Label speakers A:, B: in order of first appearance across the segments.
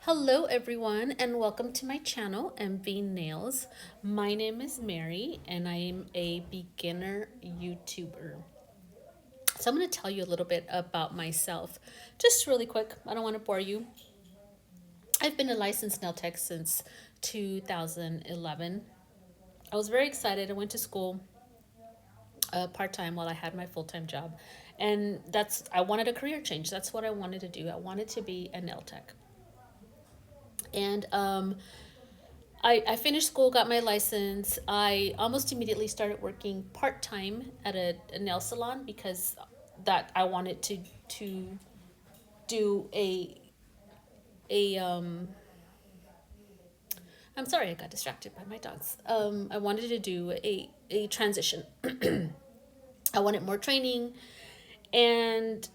A: Hello everyone and welcome to my channel MV Nails. My name is Mary and I am a beginner YouTuber. So I'm going to tell you a little bit about myself. Just really quick, I don't want to bore you. I've been a licensed nail tech since 2011. I was very excited. I went to school part-time while I had my full-time job. And I wanted a career change. That's what I wanted to do. I wanted to be a nail tech. And I finished school, got my license. I almost immediately started working part time at a nail salon because that I wanted to do a. I'm sorry, I got distracted by my dogs. I wanted to do a transition. I wanted more training, and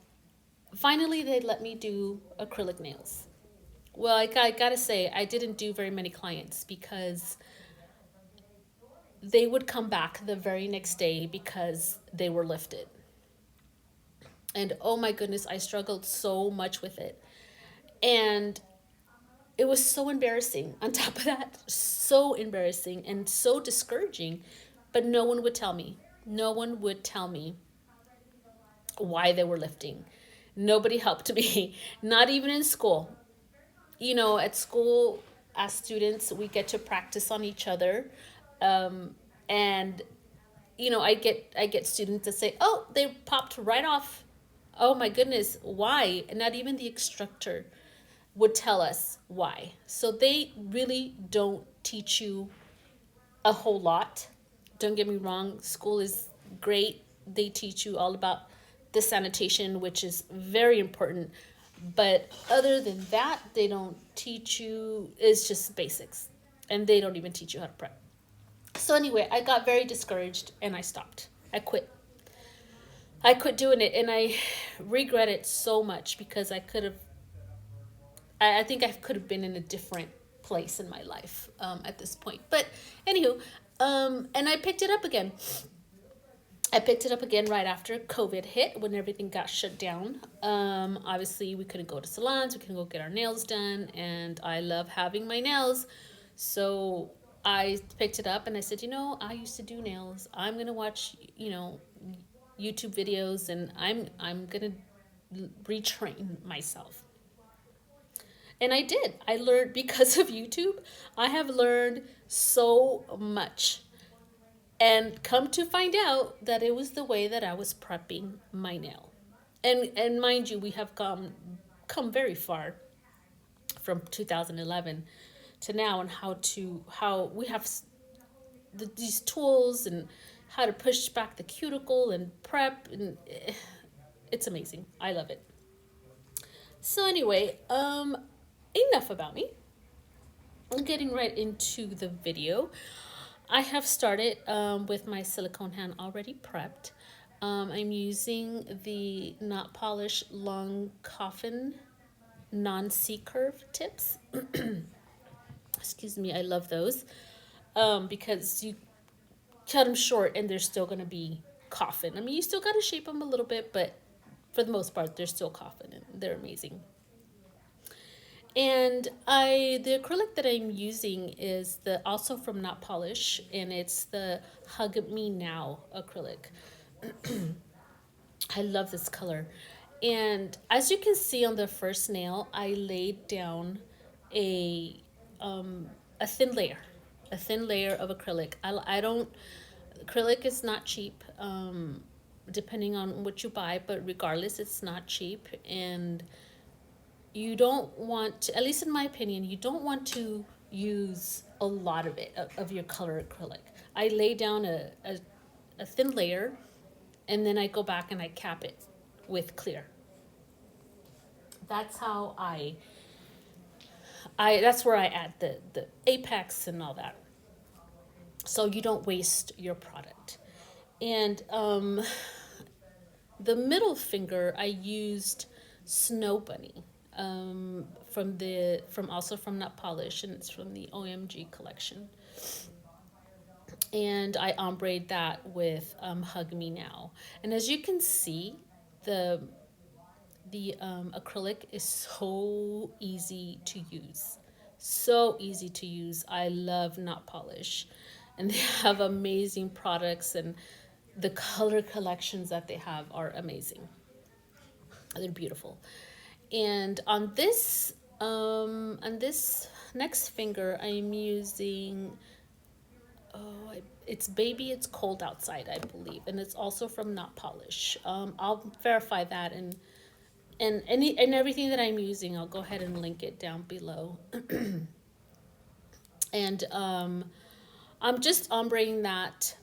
A: finally they let me do acrylic nails. Well, I gotta say, I didn't do very many clients because they would come back the very next day because they were lifted. And oh my goodness, I struggled so much with it. And it was so embarrassing. On top of that, so embarrassing and so discouraging. But no one would tell me. No one would tell me why they were lifting. Nobody helped me, not even in school. You know, at school, as students, we get to practice on each other. And I get students that say, "Oh, they popped right off." Oh my goodness, why? And not even the instructor would tell us why. So they really don't teach you a whole lot. Don't get me wrong, school is great. They teach you all about the sanitation, which is very important. But other than that, they don't teach you, it's just basics. And they don't even teach you how to prep. So anyway, I got very discouraged and I stopped. I quit. I quit doing it and I regret it so much because I think I could have been in a different place in my life at this point. But anywho, and I picked it up again. I picked it up again right after COVID hit when everything got shut down. Obviously, we couldn't go to salons, we couldn't go get our nails done, and I love having my nails. So I picked it up and I said, I used to do nails. I'm gonna watch, YouTube videos, and I'm gonna retrain myself. And I did. I learned because of YouTube. I have learned so much. And come to find out that it was the way that I was prepping my nail. And mind you, we have come very far from 2011 to now, and how we have these tools and how to push back the cuticle and prep, and it's amazing. I love it. So anyway, enough about me. I'm getting right into the video. I have started with my silicone hand already prepped. I'm using the Not Polish Long Coffin non-C-curve tips. Excuse me, I love those because you cut them short and they're still going to be coffin. I mean, you still got to shape them a little bit, but for the most part, they're still coffin and they're amazing. And the acrylic that I'm using is the also from Not Polish, and it's the Hug Me Now acrylic. I love this color. And as you can see on the first nail, I laid down a a thin layer, a thin layer of acrylic. I don't acrylic is not cheap, depending on what you buy, but regardless, it's not cheap, and you don't want to, at least in my opinion, you don't want to use a lot of it, of your color acrylic. I lay down a thin layer, and then I go back and I cap it with clear. That's how I that's where I add the apex and all that, so you don't waste your product. And the middle finger I used Snow Bunny, from also from Not Polish, and it's from the OMG collection. And I ombreed that with Hug Me Now. And as you can see, the The acrylic is so easy to use. So easy to use. I love nail polish. And they have amazing products, and the color collections that they have are amazing. They're beautiful. And on this next finger, I'm using, it's Baby It's Cold Outside, I believe, and it's also from Not Polish. I'll verify that, and everything that I'm using, I'll go ahead and link it down below. And I'm just ombreing that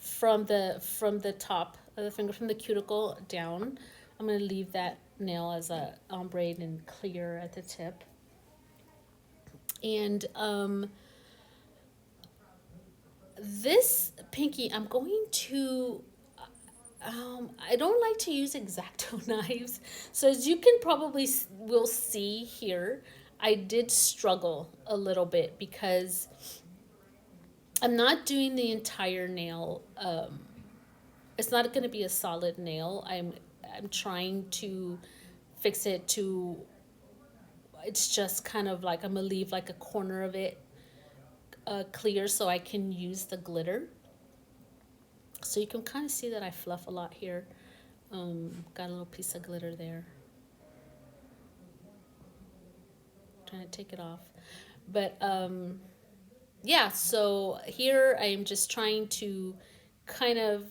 A: from the top of the finger, from the cuticle down. I'm gonna leave that nail as a ombre and clear at the tip. And this pinky, I'm going to. I don't like to use X-Acto knives, so as you can probably will see here, I did struggle a little bit because I'm not doing the entire nail. It's not going to be a solid nail. I'm trying to fix it to. It's just kind of like I'm gonna leave like a corner of it clear so I can use the glitter. So you can kind of see that I fluff a lot here. Got a little piece of glitter there. Trying to take it off, but yeah. So here I am just trying to kind of.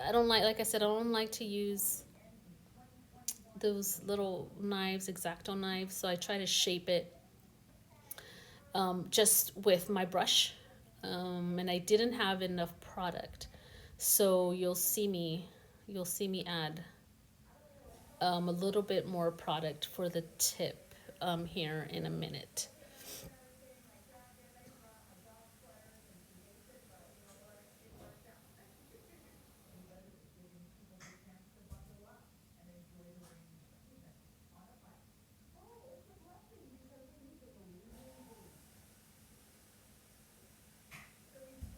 A: I don't like I said, I don't like to use those little knives, X-Acto knives. So I try to shape it just with my brush, and I didn't have enough product, so you'll see me add a little bit more product for the tip here in a minute.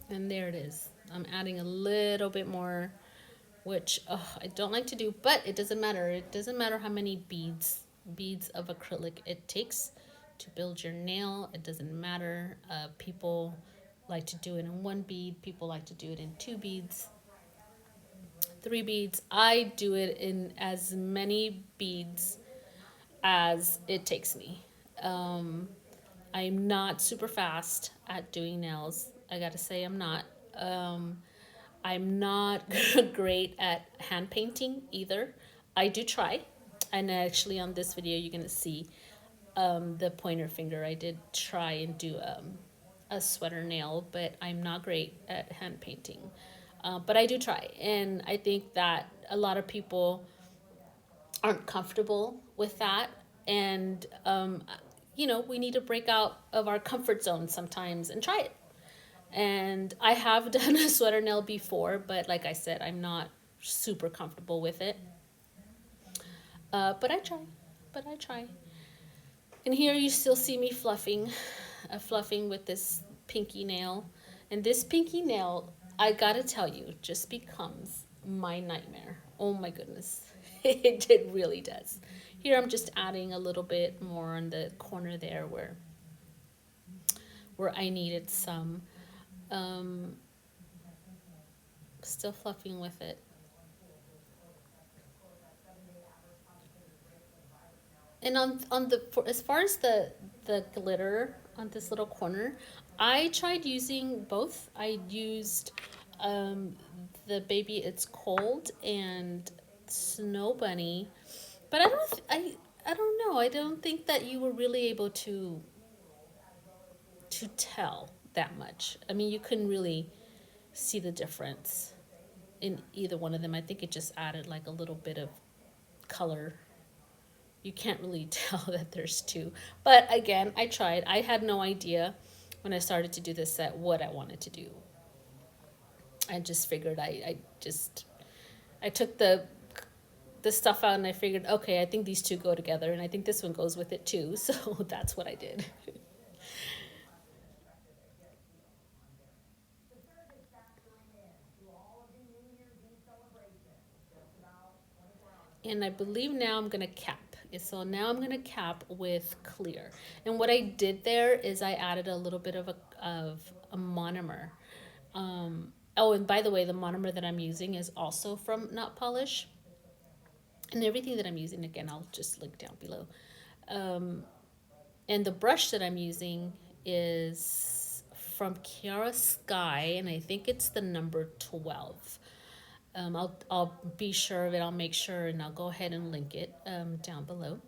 A: And there it is. I'm adding a little bit more, which I don't like to do, but it doesn't matter. It doesn't matter how many beads of acrylic it takes to build your nail. It doesn't matter. People like to do it in one bead. People like to do it in two beads, three beads. I do it in as many beads as it takes me. I'm not super fast at doing nails. I gotta say, I'm not. I'm not great at hand painting either. I do try. And actually, on this video, you're gonna see the pointer finger. I did try and do a sweater nail, but I'm not great at hand painting. But I do try. And I think that a lot of people aren't comfortable with that. And, we need to break out of our comfort zone sometimes and try it. And I have done a sweater nail before, but like I said, I'm not super comfortable with it. But I try. But I try. And here you still see me fluffing with this pinky nail. And this pinky nail, I gotta tell you, just becomes my nightmare. Oh my goodness. It really does. Here I'm just adding a little bit more on the corner there where I needed some. Still fluffing with it. And on the as far as the glitter on this little corner, I tried using both. I used the Baby It's Cold and Snow Bunny, but I don't know. I don't think that you were really able to tell that much. I mean, you couldn't really see the difference in either one of them. I think it just added like a little bit of color. You can't really tell that there's two. But again, I tried. I had no idea when I started to do this set what I wanted to do. I just figured I took the stuff out and I figured, okay, I think these two go together and I think this one goes with it too. So that's what I did. And I believe now I'm gonna cap. So now I'm gonna cap with clear. And what I did there is I added a little bit of a monomer. Oh, and by the way, the monomer that I'm using is also from Not Polish. And everything that I'm using, again, I'll just link down below. Um, and the brush that I'm using is from Chiara Sky, and I think it's the number 12. I'll be sure of it. I'll make sure, and I'll go ahead and link it down below.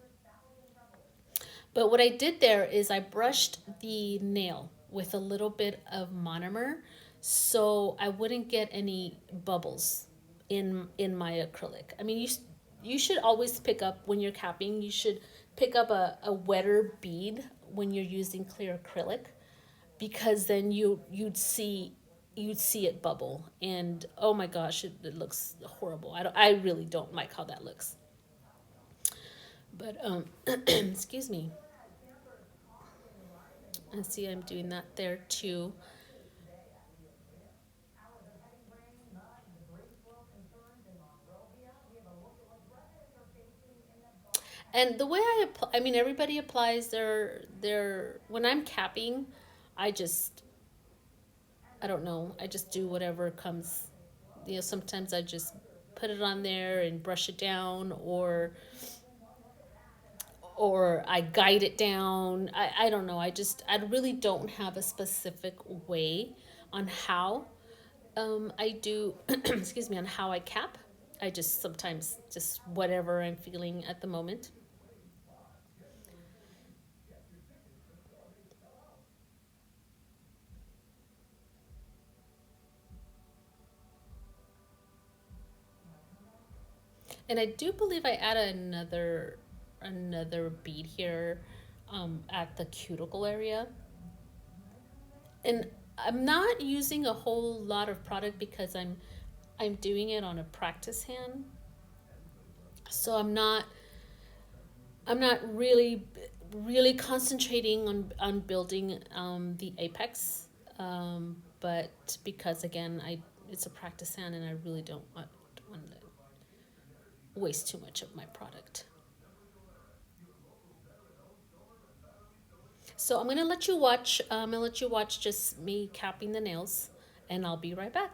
A: But what I did there is I brushed the nail with a little bit of monomer, so I wouldn't get any bubbles in my acrylic. I mean, you should always pick up when you're capping. You should pick up a wetter bead when you're using clear acrylic, because then you'd see it bubble, and oh my gosh, it looks horrible. I really don't like how that looks. But excuse me. And see, I'm doing that there too. And the way I apply, I mean, everybody applies their. When I'm capping, I just, I don't know, I just do whatever comes. You know, sometimes I just put it on there and brush it down, or I guide it down. I don't know. I really don't have a specific way on how I do, excuse me, on how I cap. I just sometimes just whatever I'm feeling at the moment. And I do believe I added another bead here at the cuticle area. And I'm not using a whole lot of product because I'm doing it on a practice hand. So I'm not really concentrating on building the apex. But because again I it's a practice hand and I really don't want to waste too much of my product. So I'm gonna let you watch. I'm gonna let you watch just me capping the nails, and I'll be right back.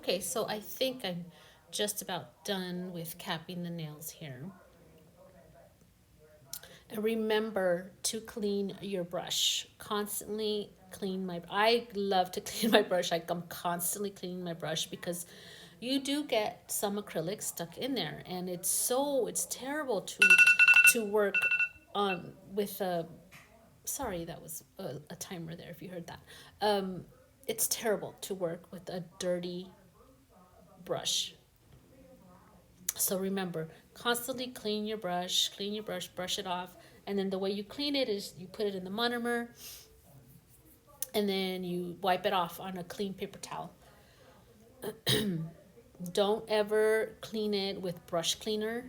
A: Okay, so I think I'm just about done with capping the nails here. And remember to clean your brush. Constantly clean my, I love to clean my brush. Like I'm constantly cleaning my brush because you do get some acrylic stuck in there, and it's terrible to work on with a, sorry, that was a timer there if you heard that. Um, it's terrible to work with a dirty brush. So remember, constantly clean your brush, brush it off. And then the way you clean it is you put it in the monomer and then you wipe it off on a clean paper towel. Don't ever clean it with brush cleaner.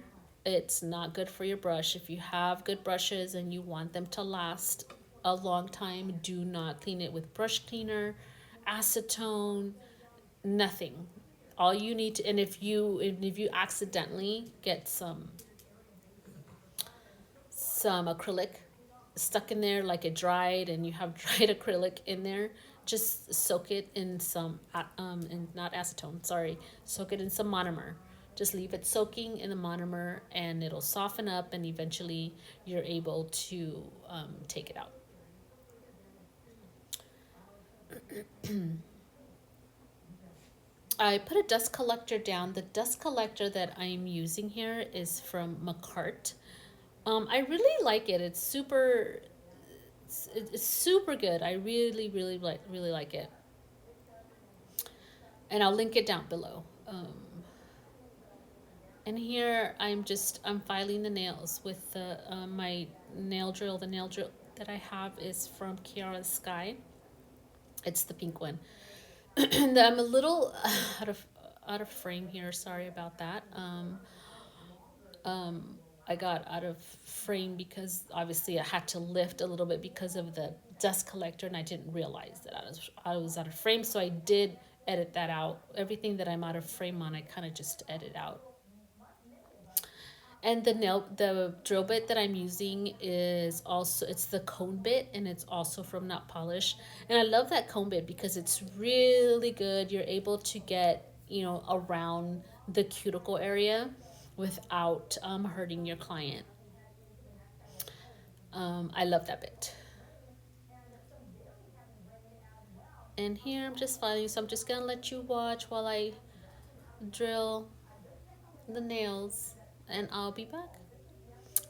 A: It's not good for your brush. If you have good brushes and you want them to last a long time, do not clean it with brush cleaner, acetone, nothing. All you need to, and if you accidentally get some acrylic stuck in there, like it dried and you have dried acrylic in there, just soak it in some in not acetone, sorry, soak it in some monomer. Just leave it soaking in the monomer and it'll soften up, and eventually you're able to take it out. I put a dust collector down. The dust collector that I'm using here is from McCart. I really like it. It's super good. I really like it, and I'll link it down below. And here I'm filing the nails with the my nail drill. The nail drill that I have is from Kiara Sky. It's the pink one. And I'm a little out of frame here. Sorry about that. I got out of frame because obviously I had to lift a little bit because of the dust collector, and I didn't realize that I was out of frame. So I did edit that out. Everything that I'm out of frame on, I kind of just edit out. And the drill bit that I'm using is also, it's the cone bit, and it's also from Not Polish. And I love that cone bit because it's really good. You're able to get, around the cuticle area without hurting your client. I love that bit. And here I'm just filing, so I'm just gonna let you watch while I drill the nails, and I'll be back.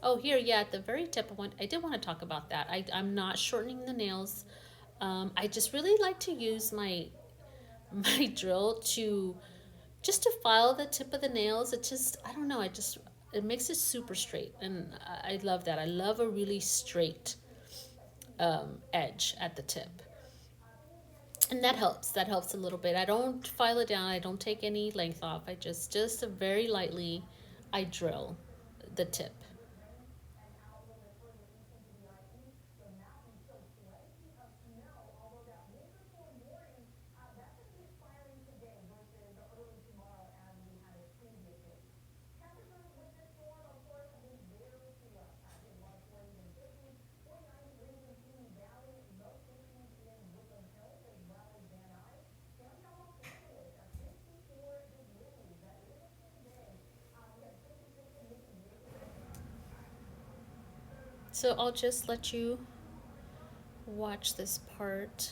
A: Oh, here, yeah, at the very tip, I did want to talk about that. I'm not shortening the nails. I just really like to use my my drill to just to file the tip of the nails. It just, I don't know, it makes it super straight, and I love that. I love a really straight edge at the tip, and that helps. That helps a little bit. I don't file it down. I don't take any length off. I just very lightly, I drill the tip. So I'll just let you watch this part.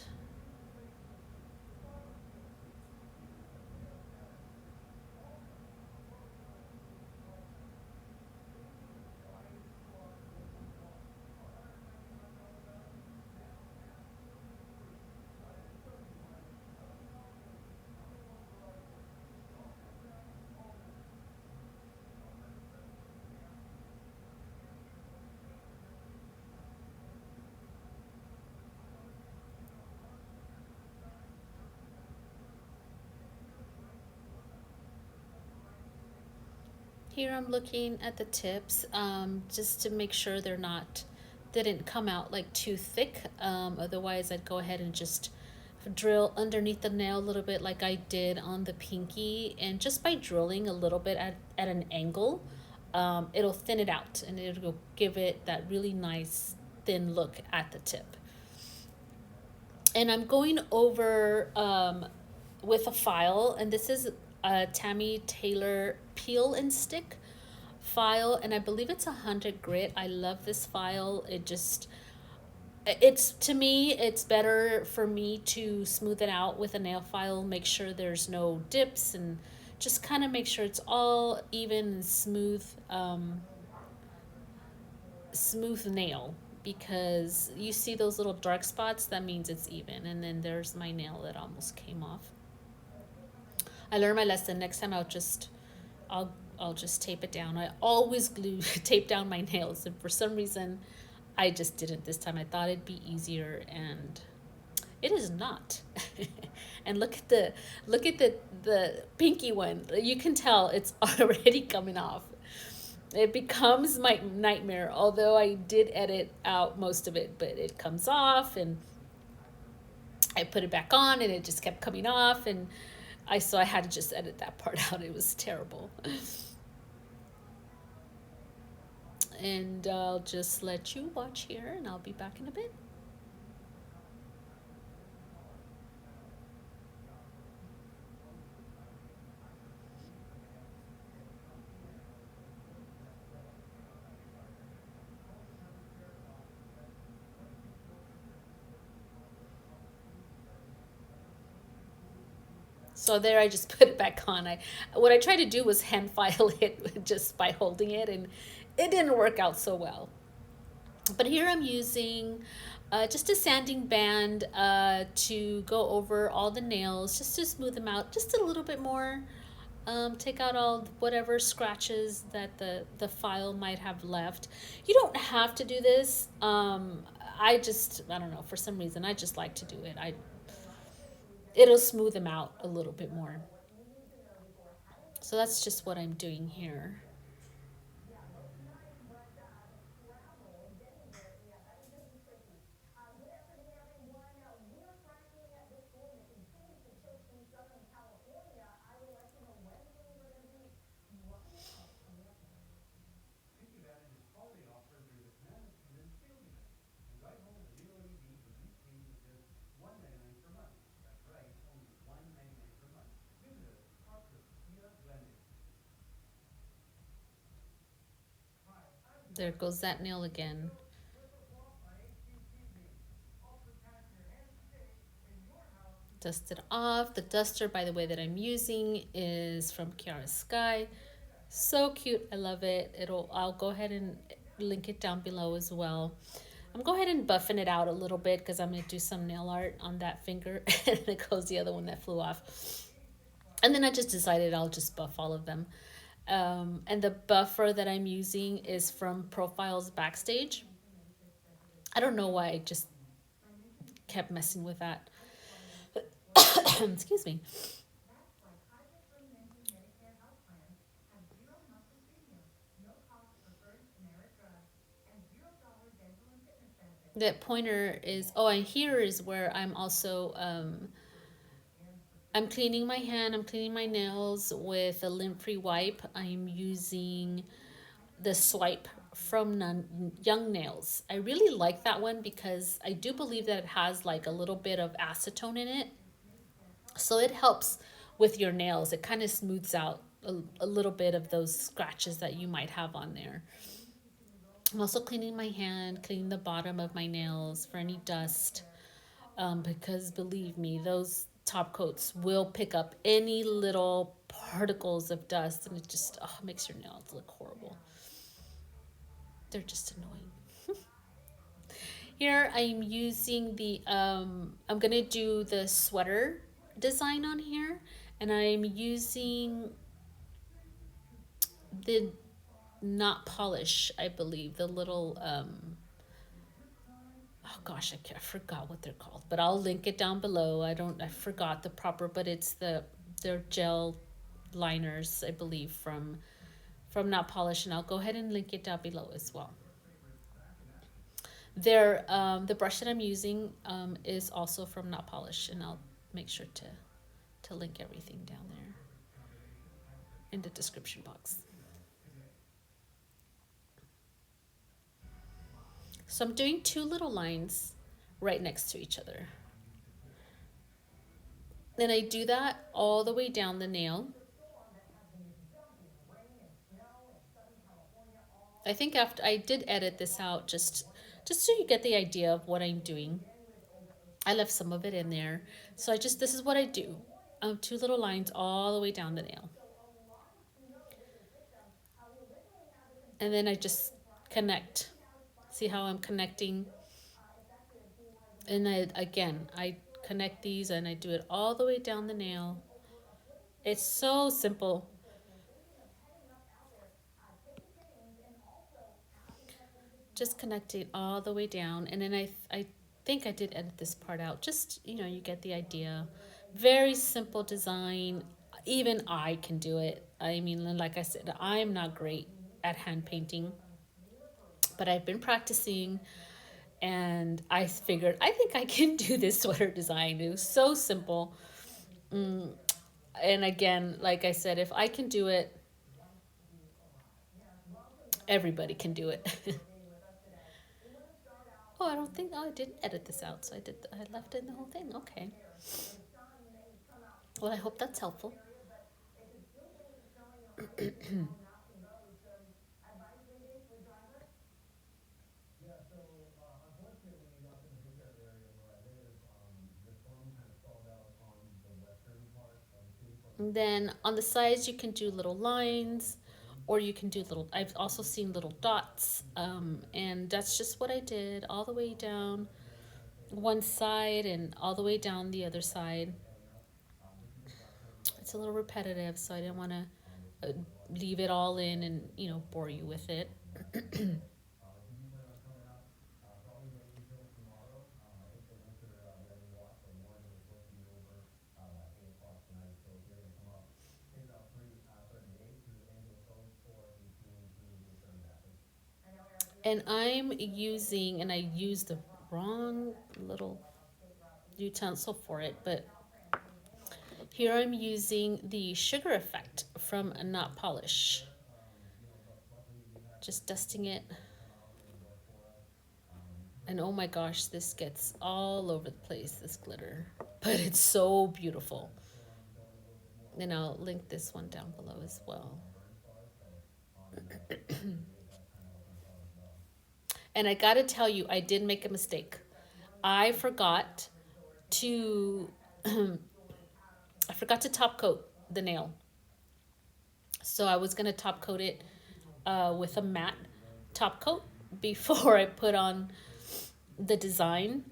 A: Here I'm looking at the tips, just to make sure didn't come out like too thick. Otherwise I'd go ahead and just drill underneath the nail a little bit like I did on the pinky. And just by drilling a little bit at an angle, it'll thin it out and it'll give it that really nice thin look at the tip. And I'm going over with a file, and this is a Tammy Taylor peel and stick file, and I believe it's 100 grit. I love this file. It's to me, it's better for me to smooth it out with a nail file, make sure there's no dips, and just kind of make sure it's all even and smooth, smooth nail. Because you see those little dark spots, that means it's even. And then there's my nail that almost came off. I learned my lesson. Next time I'll I'll just tape it down. I always glue tape down my nails, and for some reason I just didn't this time. I thought it'd be easier, and it is not. And look at the pinky one. You can tell it's already coming off. It becomes my nightmare. Although I did edit out most of it, but it comes off, and I put it back on, and it just kept coming off, and I had to just edit that part out. It was terrible. And I'll just let you watch here, and I'll be back in a bit. So there, I just put it back on. What I tried to do was hand file it just by holding it, and it didn't work out so well. But here I'm using just a sanding band to go over all the nails, just to smooth them out just a little bit more. Take out all whatever scratches that the file might have left. You don't have to do this. I don't know, for some reason I just like to do it. It'll smooth them out a little bit more. So that's just what I'm doing here. There goes that nail again. Dust it off. The duster, by the way, that I'm using is from Kiara Sky. So cute. I love it. I'll go ahead and link it down below as well. I'm going ahead and buffing it out a little bit because I'm going to do some nail art on that finger. And it goes the other one that flew off. And then I just decided I'll just buff all of them. And the buffer that I'm using is from Profiles Backstage. I don't know why I just kept messing with that. Excuse me. The pointer is, oh, and here is where I'm also I'm cleaning my hand, I'm cleaning my nails with a lint-free wipe. I'm using the swipe from Young Nails. I really like that one because I do believe that it has like a little bit of acetone in it. So it helps with your nails. It kind of smooths out a little bit of those scratches that you might have on there. I'm also cleaning my hand, cleaning the bottom of my nails for any dust. Because believe me, those top coats will pick up any little particles of dust, and it just makes your nails look horrible. They're just annoying. Here I'm using I'm gonna do the sweater design on here, and I'm using the not polish, I believe, the little oh gosh, I forgot what they're called, but I'll link it down below. I forgot the proper, but it's they're gel liners, I believe, from Not Polish, and I'll go ahead and link it down below as well. The brush that I'm using is also from Not Polish, and I'll make sure to link everything down there in the description box. So I'm doing two little lines right next to each other. Then I do that all the way down the nail. I think after I did edit this out just so you get the idea of what I'm doing. I left some of it in there. So this is what I do. Two little lines all the way down the nail. And then I just connect. See how I'm connecting? And I connect these and I do it all the way down the nail. It's so simple. Just connect it all the way down. And then I think I did edit this part out. Just, you get the idea. Very simple design. Even I can do it. I mean, like I said, I'm not great at hand painting, but I've been practicing and I figured I think I can do this sweater design. It was so simple. And again, like I said, if I can do it, everybody can do it. Oh, I don't think, oh, I didn't edit this out, so I left in the whole thing. Okay. Well, I hope that's helpful. And then on the sides, you can do little lines, or you can do I've also seen little dots. And that's just what I did all the way down one side and all the way down the other side. It's a little repetitive, so I didn't want to leave it all in and, bore you with it. And I used the wrong little utensil for it, but here I'm using the sugar effect from Not Polish. Just dusting it. And oh my gosh, this gets all over the place, this glitter. But it's so beautiful. And I'll link this one down below as well. And I gotta tell you, I did make a mistake. I forgot to I forgot to top coat the nail. So I was gonna top coat it with a matte top coat before I put on the design.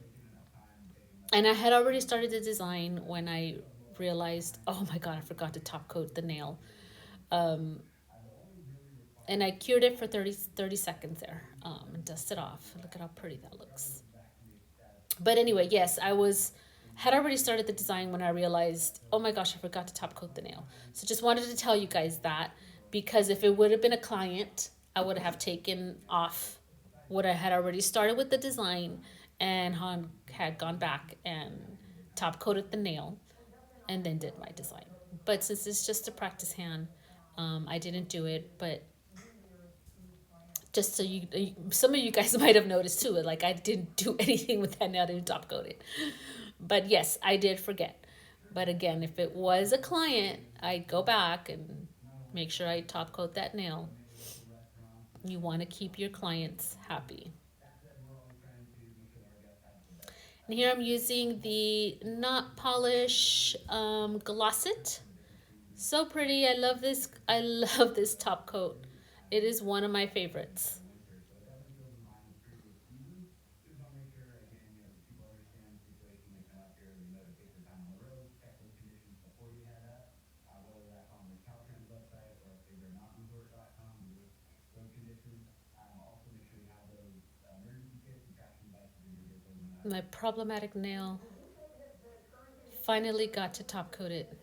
A: And I had already started the design when I realized, oh my god, I forgot to top coat the nail. Um, and I cured it for 30 seconds there and dusted off. Look at how pretty that looks. But anyway, yes, had already started the design when I realized, oh my gosh, I forgot to top coat the nail. So just wanted to tell you guys that, because if it would have been a client, I would have taken off what I had already started with the design and had gone back and top coated the nail and then did my design. But since it's just a practice hand, I didn't do it. But just so some of you guys might have noticed too, like I didn't do anything with that nail, I didn't top coat it. But yes, I did forget. But again, if it was a client, I'd go back and make sure I top coat that nail. You want to keep your clients happy. And here I'm using the Not Polish Glossit. So pretty. I love this. I love this top coat. It is one of my favorites. My problematic nail finally got to top coat it.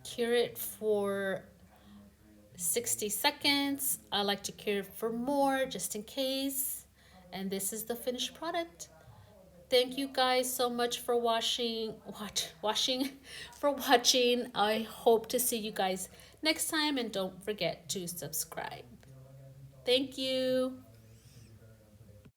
A: Cure it for 60 seconds. I like to cure it for more just in case. And this is the finished product. Thank you guys so much for for watching. I hope to see you guys next time, and don't forget to subscribe. Thank you.